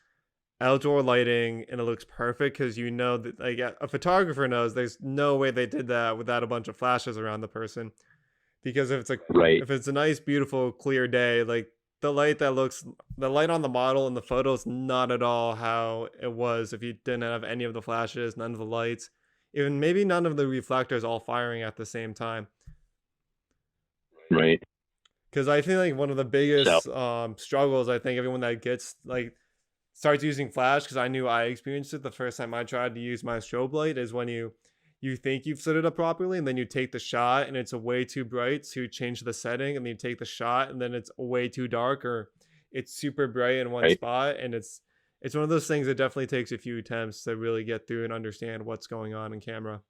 outdoor lighting, and it looks perfect because that like a photographer knows there's no way they did that without a bunch of flashes around the person. Because if it's a nice, beautiful, clear day, like the light on the model in the photo is not at all how it was if you didn't have any of the flashes, none of the lights, even maybe none of the reflectors all firing at the same time. Right. Because I think like one of the biggest struggles, I think everyone that gets like starts using flash, because I knew I experienced it the first time I tried to use my strobe light, is when you think you've set it up properly, and then you take the shot and it's way too bright, so you change the setting, and then you take the shot and then it's way too dark, or it's super bright in one spot, and it's one of those things that definitely takes a few attempts to really get through and understand what's going on in camera.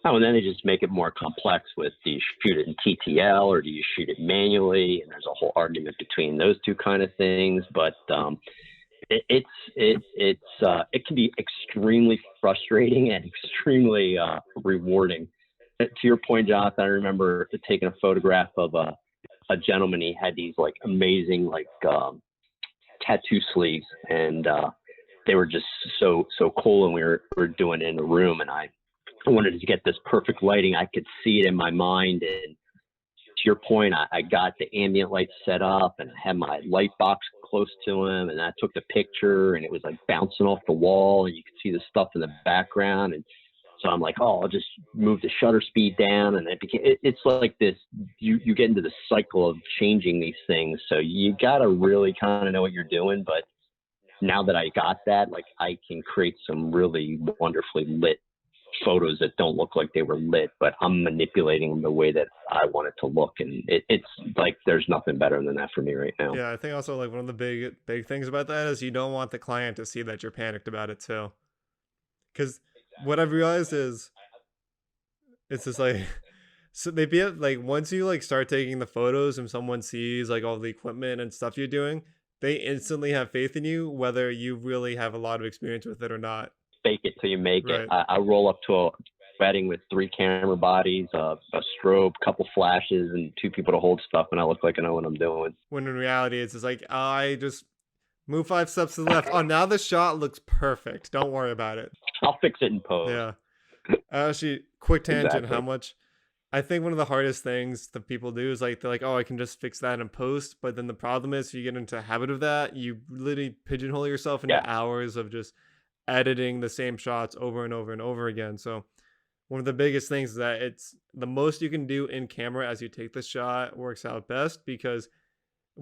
Oh, and then they just make it more complex with, do you shoot it in TTL or do you shoot it manually? And there's a whole argument between those two kind of things, but it can be extremely frustrating and extremely rewarding. To your point, Jonathan, I remember taking a photograph of a gentleman. He had these like amazing like tattoo sleeves, and they were just so cool. And we were doing it in the room, and I I wanted to get this perfect lighting. I could see it in my mind. And to your point, I got the ambient light set up and I had my light box close to him, and I took the picture and it was like bouncing off the wall and you could see the stuff in the background. And so I'm like, oh, I'll just move the shutter speed down. And it's like this, you get into the cycle of changing these things. So you got to really kind of know what you're doing. But now that I got that, like I can create some really wonderfully lit photos that don't look like they were lit, but I'm manipulating them the way that I want it to look. And it's like, there's nothing better than that for me right now. Yeah, I think also like one of the big things about that is you don't want the client to see that you're panicked about it too. Because what I've realized is it's just like so they be like once you like start taking the photos and someone sees like all the equipment and stuff you're doing, they instantly have faith in you, whether you really have a lot of experience with it or not. Fake it till you make Right. it. I roll up to a wedding with 3 camera bodies, a strobe, couple flashes, and 2 people to hold stuff, and I look like I know what I'm doing. When in reality, it's just like I just move 5 steps to the left. Oh, now the shot looks perfect. Don't worry about it. I'll fix it in post. Yeah. Actually, quick tangent. Exactly. How much? I think one of the hardest things that people do is like they're like, oh, I can just fix that in post. But then the problem is, if you get into a habit of that, you literally pigeonhole yourself into hours of just editing the same shots over and over and over again. So one of the biggest things is that it's the most you can do in camera as you take the shot works out best, because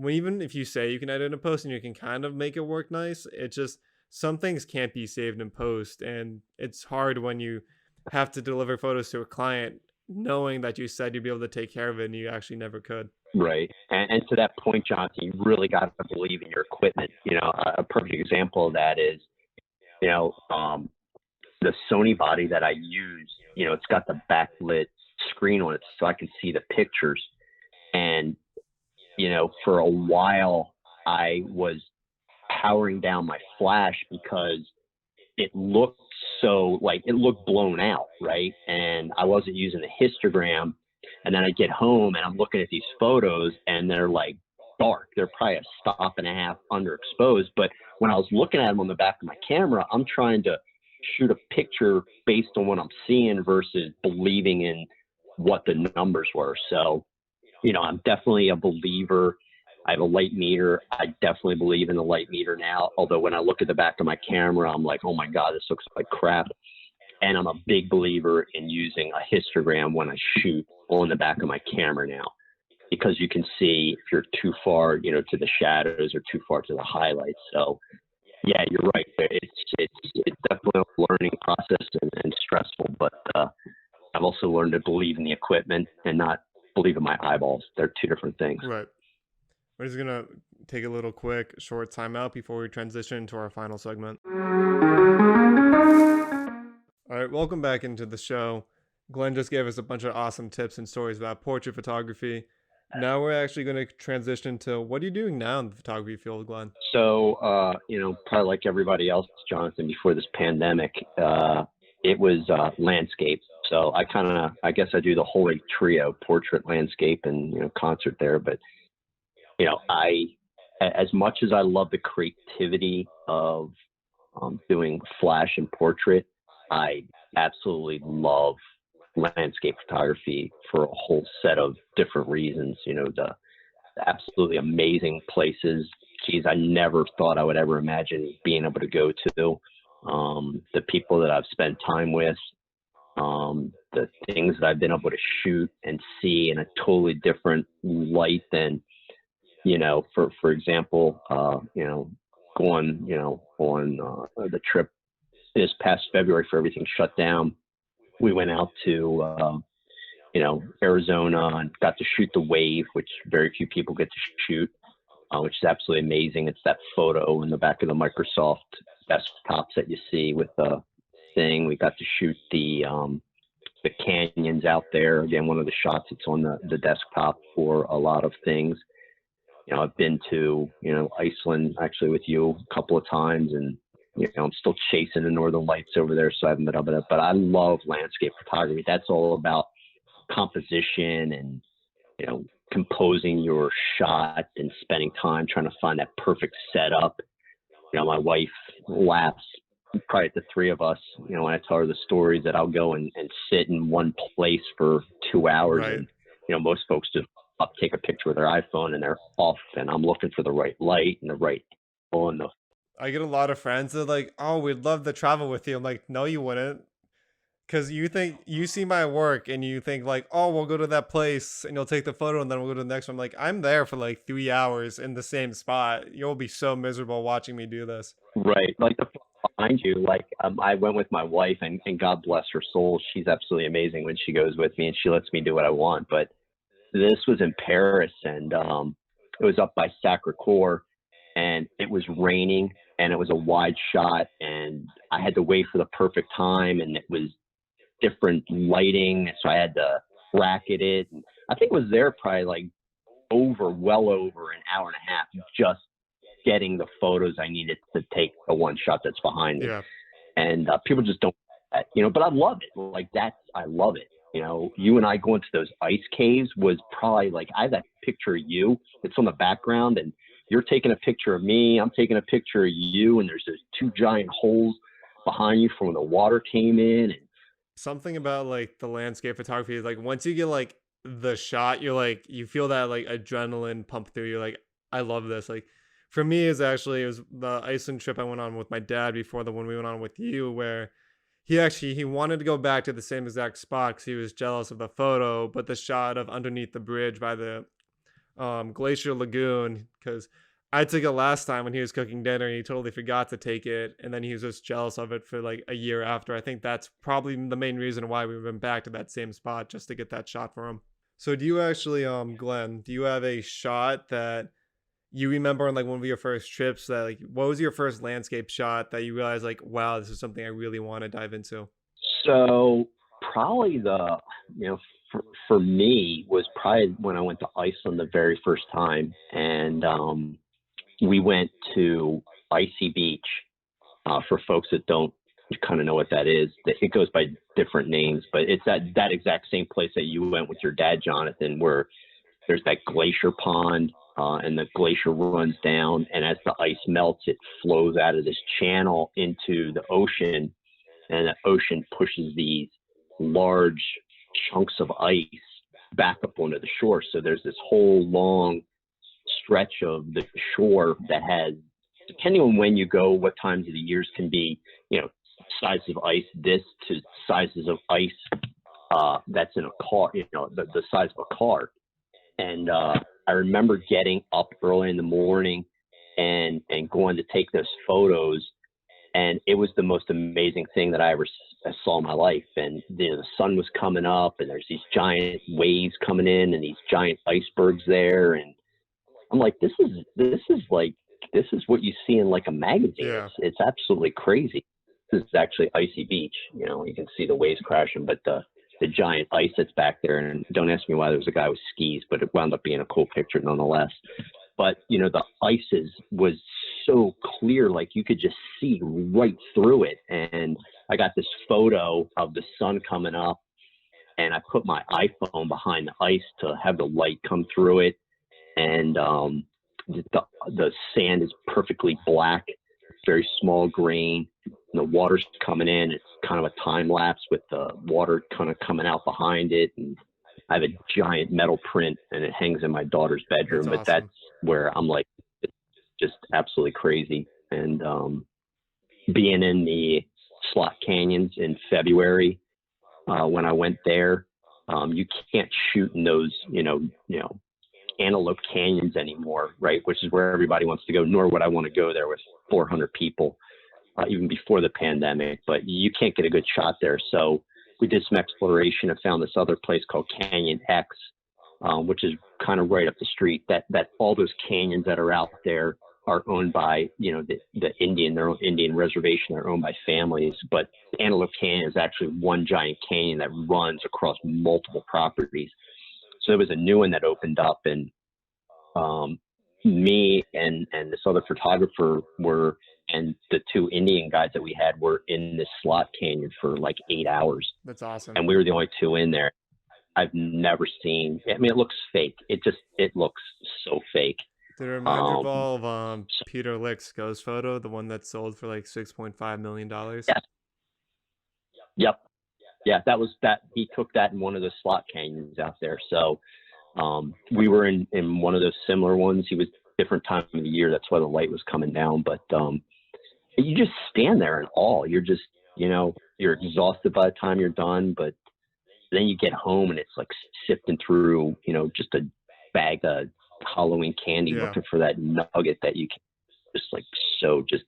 even if you say you can edit in post and you can kind of make it work nice, it just some things can't be saved in post, and it's hard when you have to deliver photos to a client knowing that you said you'd be able to take care of it and you actually never could. Right. And to that point, Jonathan, you really got to believe in your equipment. You know, a perfect example of that is, you know, the Sony body that I use, you know, it's got the backlit screen on it so I can see the pictures. And, you know, for a while I was powering down my flash because it looked so like it looked blown out, right? And I wasn't using the histogram. And then I get home and I'm looking at these photos and they're like dark. They're probably a stop and a half underexposed. But when I was looking at them on the back of my camera, I'm trying to shoot a picture based on what I'm seeing versus believing in what the numbers were. So, you know, I'm definitely a believer. I have a light meter. I definitely believe in the light meter now. Although when I look at the back of my camera, I'm like, oh my God, this looks like crap. And I'm a big believer in using a histogram when I shoot on the back of my camera now, because you can see if you're too far, you know, to the shadows or too far to the highlights. So yeah, you're right. It's definitely a learning process and stressful, but I've also learned to believe in the equipment and not believe in my eyeballs. They're 2 different things. Right. We're just gonna take a little quick short timeout before we transition into our final segment. All right, welcome back into the show. Glenn just gave us a bunch of awesome tips and stories about portrait photography. Now we're actually going to transition to what are you doing now in the photography field, Glenn? So, you know, probably like everybody else, Jonathan, before this pandemic, it was landscape. So I guess I do the holy trio: portrait, landscape, and, you know, concert there. But, you know, as much as I love the creativity of doing flash and portrait, I absolutely love landscape photography for a whole set of different reasons. You know, the absolutely amazing places, geez, I never thought I would ever imagine being able to go to, the people that I've spent time with, the things that I've been able to shoot and see in a totally different light than, you know, for example, you know, going, you know, on the trip this past February for everything shut down, we went out to, you know, Arizona and got to shoot the wave, which very few people get to shoot, which is absolutely amazing. It's that photo in the back of the Microsoft desktops that you see with the thing. We got to shoot the canyons out there. Again, one of the shots that's on the desktop for a lot of things. You know, I've been to, you know, Iceland actually with you a couple of times, and, you know, I'm still chasing the northern lights over there, so I haven't been up to it. But I love landscape photography. That's all about composition and, you know, composing your shot and spending time trying to find that perfect setup. You know, my wife laughs probably the three of us, when I tell her the stories that I'll go and sit in one place for 2 hours. Right. And, most folks just up, take a picture with their iPhone and they're off, and I'm looking for the right light and the right angle and the I get a lot of friends that are like, oh, we'd love to travel with you. I'm like, no, you wouldn't. Because you think you see my work and you think like, oh, we'll go to that place and you'll take the photo and then we'll go to the next one. I'm like, I'm there for like 3 hours in the same spot. You'll be so miserable watching me do this. right, like the behind you. Like I went with my wife, and God bless her soul, she's absolutely amazing when she goes with me and she lets me do what I want. But this was in Paris, and it was up by Sacré-Cœur, and it was raining, and it was a wide shot, and I had to wait for the perfect time, and it was different lighting, so I had to bracket it. And I think it was there probably like well over an hour and a half just getting the photos I needed to take the one shot that's behind me. Yeah. And people just don't, but I love it. Like I love it. You and I going to those ice caves was probably like, I have that picture of you. It's on the background, and you're taking a picture of me. I'm taking a picture of you, and there's those two giant holes behind you from when the water came in. And Something about like the landscape photography is like once you get like the shot, you're like, you feel that like adrenaline pump through. You're like, I love this. Like for me, it was the Iceland trip I went on with my dad before the one we went on with you, where he wanted to go back to the same exact spot because he was jealous of the photo, but the shot of underneath the bridge by the glacier lagoon, because I took it last time when he was cooking dinner and he totally forgot to take it, and then he was just jealous of it for like a year after. I think that's probably the main reason why we went back to that same spot, just to get that shot for him. So do you actually, Glenn, do you have a shot that you remember on like one of your first trips that like, what was your first landscape shot that you realized like, wow, this is something I really want to dive into? so probably for me was probably when I went to Iceland the very first time, and we went to Icy Beach. For folks that don't kind of know what that is, it goes by different names, but it's that exact same place that you went with your dad, Jonathan, where there's that glacier pond, and the glacier runs down, and as the ice melts, it flows out of this channel into the ocean, and the ocean pushes these large chunks of ice back up onto the shore. So there's this whole long stretch of the shore that has, depending on when you go, what times of the years can be, sizes of ice, this to sizes of ice that's in a car, the size of a car. And I remember getting up early in the morning and going to take those photos, and it was the most amazing thing that I ever saw in my life. And the sun was coming up, and there's these giant waves coming in, and these giant icebergs there, and I'm like, this is what you see in like a magazine. Yeah. It's absolutely crazy. This is actually Icy Beach. You can see the waves crashing, but the giant ice that's back there. And don't ask me why there was a guy with skis, but it wound up being a cool picture nonetheless. But the ice was so clear, like you could just see right through it. And I got this photo of the sun coming up, and I put my iPhone behind the ice to have the light come through it. And the sand is perfectly black, very small grain, and the water's coming in. It's kind of a time lapse with the water kind of coming out behind it. And I have a giant metal print, and it hangs in my daughter's bedroom. That's But that's awesome. where I'm like, it's just absolutely crazy. And being in the slot canyons in February, when I went there, you can't shoot in those, Antelope Canyons anymore, right? Which is where everybody wants to go, nor would I want to go there with 400 people, even before the pandemic. But you can't get a good shot there. So we did some exploration and found this other place called Canyon X, which is kind of right up the street. That all those canyons that are out there are owned by, their own Indian reservation. They're owned by families. But Antelope Canyon is actually one giant canyon that runs across multiple properties. So there was a new one that opened up, and me and this other photographer and the two Indian guys that we had were in this slot canyon for like 8 hours. That's awesome. And we were the only two in there. I've never seen, it looks fake. It looks so fake. Did it remind you of Um, all of so, Peter Lick's ghost photo, the one that sold for like $6.5 million? yeah, yep, yeah, that was that. He took that in one of the slot canyons out there. So we were in one of those similar ones. He was different time of the year. That's why the light was coming down. But you just stand there in awe. You're just, you're exhausted by the time you're done. But then you get home and it's like sifting through, just a bag of Halloween candy Yeah. looking for that nugget that you can just like so just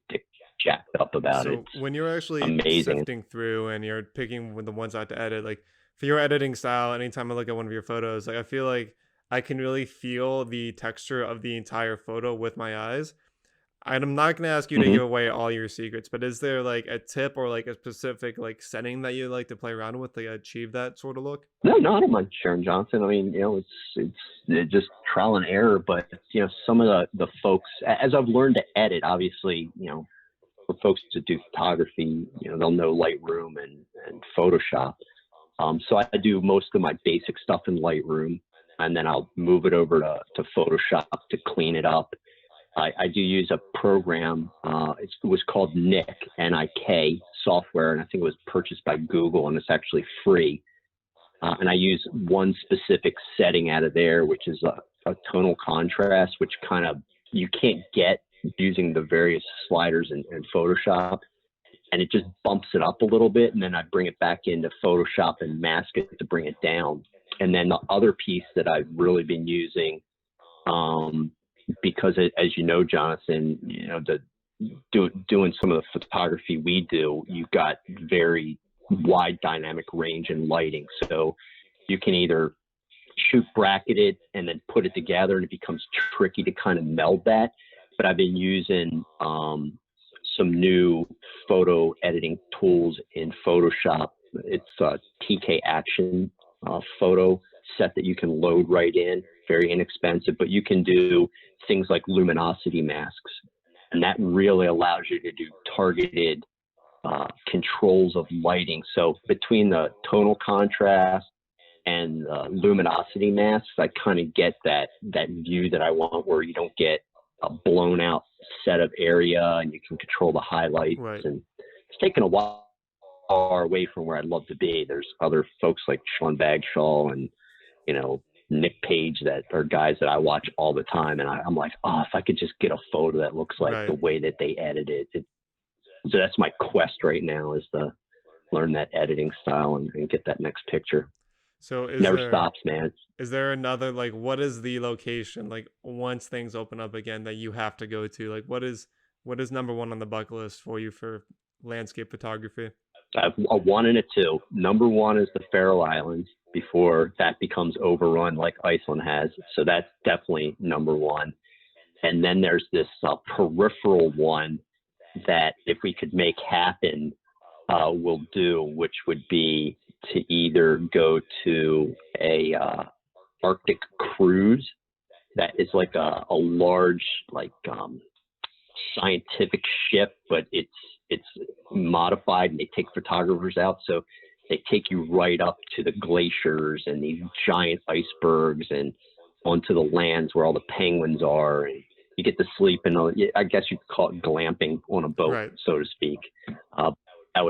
jacked up about it. So It's when you're actually amazing. sifting through and you're picking the ones out to edit, like for your editing style, anytime I look at one of your photos, like I feel like I can really feel the texture of the entire photo with my eyes. And I'm not gonna ask you to hmm give away all your secrets, but is there like a tip or like a specific like setting that you like to play around with to achieve that sort of look? No, I don't mind Sharon Johnson. I mean, it's just trial and error. But some of the folks, as I've learned to edit, obviously, for folks to do photography, they'll know Lightroom and Photoshop. So I do most of my basic stuff in Lightroom, and then I'll move it over to Photoshop to clean it up. I do use a program. It was called Nik software, and I think it was purchased by Google, and it's actually free. And I use one specific setting out of there, which is a tonal contrast, which kind of you can't get using the various sliders in Photoshop. And it just bumps it up a little bit. And then I bring it back into Photoshop and mask it to bring it down. And then the other piece that I've really been using, because as you know, Jonathan, doing some of the photography we do, you've got very wide dynamic range in lighting. So you can either shoot bracketed and then put it together, and it becomes tricky to kind of meld that. But I've been using some new photo editing tools in Photoshop. It's a TK Action photo set that you can load right in, very inexpensive, but you can do things like luminosity masks. And that really allows you to do targeted controls of lighting. So between the tonal contrast and luminosity masks, I kind of get that view that I want, where you don't get a blown out set of area, and you can control the highlights. Right. And it's taken a while far away from where I'd love to be. There's other folks like Sean Bagshaw and Nick Page that are guys that I watch all the time, and I'm like, oh, if I could just get a photo that looks like the Right. way that they edit it. So that's my quest right now, is to learn that editing style and get that next picture. So Never stops, man. is there another like what is the location like once things open up again that you have to go to? Like what is number one on the bucket list for you for landscape photography? I have a one and a two. Number one is the Faroe Islands before that becomes overrun like Iceland has. So that's definitely number one. And then there's this peripheral one that if we could make happen, we'll do, which would be to either go to a Arctic cruise that is like a large scientific ship, but it's modified, and they take photographers out. So they take you right up to the glaciers and these giant icebergs and onto the lands where all the penguins are. And you get to sleep in I guess you could call it glamping on a boat, Right. so to speak. That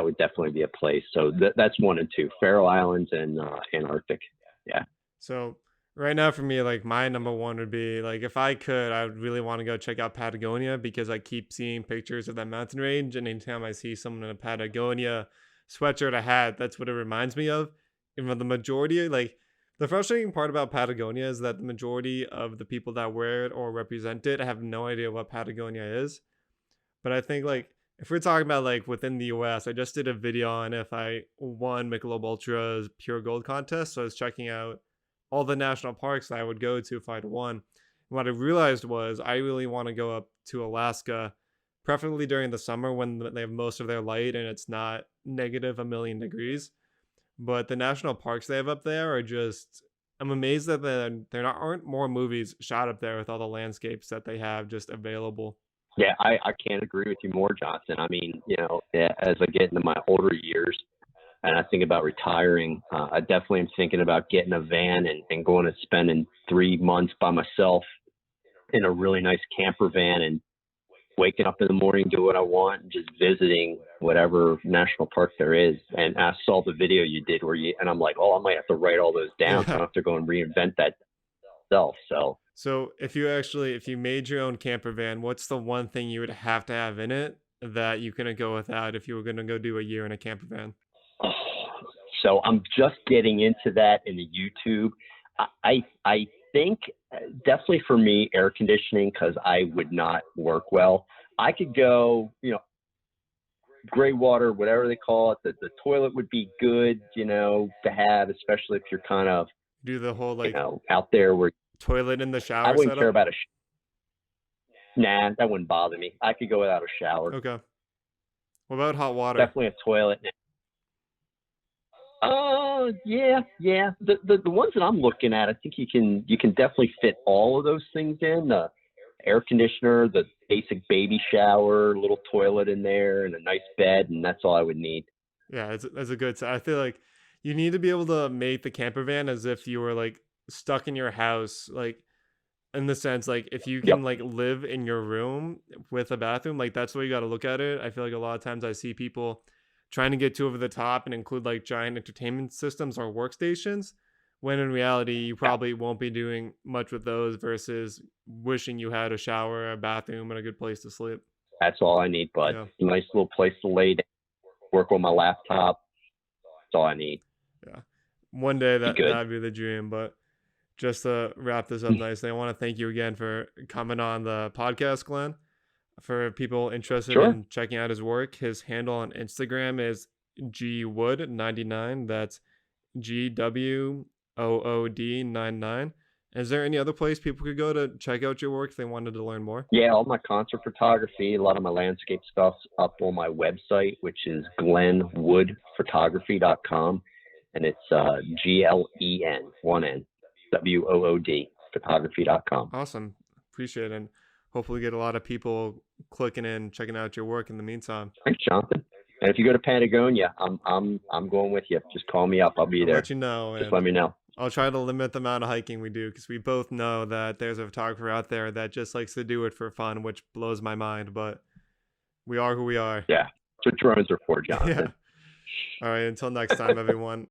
would definitely be a place. So that's one and two: Faroe Islands and Antarctic. Yeah. So right now for me, like my number one would be like if I could, I would really want to go check out Patagonia because I keep seeing pictures of that mountain range, and anytime I see someone in a Patagonia sweatshirt or hat, that's what it reminds me of. Even though the majority, like the frustrating part about Patagonia is that the majority of the people that wear it or represent it have no idea what Patagonia is. But I think like if we're talking about like within the US, I just did a video on if I won Michelob Ultra's Pure Gold contest. So I was checking out all the national parks that I would go to if I'd won. And what I realized was I really want to go up to Alaska, preferably during the summer when they have most of their light and it's not negative a million degrees. But the national parks they have up there are just, I'm amazed that aren't more movies shot up there with all the landscapes that they have just available. Yeah, I can't agree with you more, Johnson. I mean, as I get into my older years and I think about retiring, I definitely am thinking about getting a van and going and spending 3 months by myself in a really nice camper van and waking up in the morning, do what I want, and just visiting whatever national park there is. And I saw the video you did and I'm like, oh, I might have to write all those down. So I don't have to go and reinvent that myself. So if you made your own camper van, what's the one thing you would have to have in it that you couldn't go without if you were going to go do a year in a camper van? So I'm just getting into that in the YouTube. I think definitely for me, air conditioning, because I would not work well. I could go, gray water, whatever they call it. The toilet would be good, to have, especially if you're kind of do the whole out there where toilet in the shower. I wouldn't care about nah, that wouldn't bother me. I could go without a shower. Okay. What about hot water? Definitely a toilet. Yeah. The ones that I'm looking at, I think you can definitely fit all of those things in. The air conditioner, the basic baby shower, little toilet in there, and a nice bed, and that's all I would need. Yeah, that's a good. I feel like you need to be able to make the camper van as if you were stuck in your house, in the sense if you can live in your room with a bathroom, that's the way you got to look at it. I feel like a lot of times I see people trying to get too over the top and include giant entertainment systems or workstations, when in reality you probably won't be doing much with those versus wishing you had a shower, a bathroom, and a good place to sleep. That's all I need, bud. Yeah. A nice little place to lay down, work on my laptop. That's all I need. Yeah. One day that'd be the dream. But just to wrap this up nicely, I want to thank you again for coming on the podcast, Glenn. For people interested in checking out his work, his handle on Instagram is gwood99. That's GWOOD99. Is there any other place people could go to check out your work if they wanted to learn more? Yeah, all my concert photography, a lot of my landscape stuff's up on my website, which is glenwoodphotography.com. And it's GLEN, one N, WOOD, photography.com. Awesome. Appreciate it. And hopefully get a lot of people clicking in, checking out your work in the meantime. Thanks, Jonathan. And if you go to Patagonia, I'm going with you. Just call me up. I'll be there. Let you know. Just let me know. I'll try to limit the amount of hiking we do, because we both know that there's a photographer out there that just likes to do it for fun, which blows my mind. But we are who we are. Yeah. That's what drones are for, Jonathan. Yeah. All right. Until next time, everyone.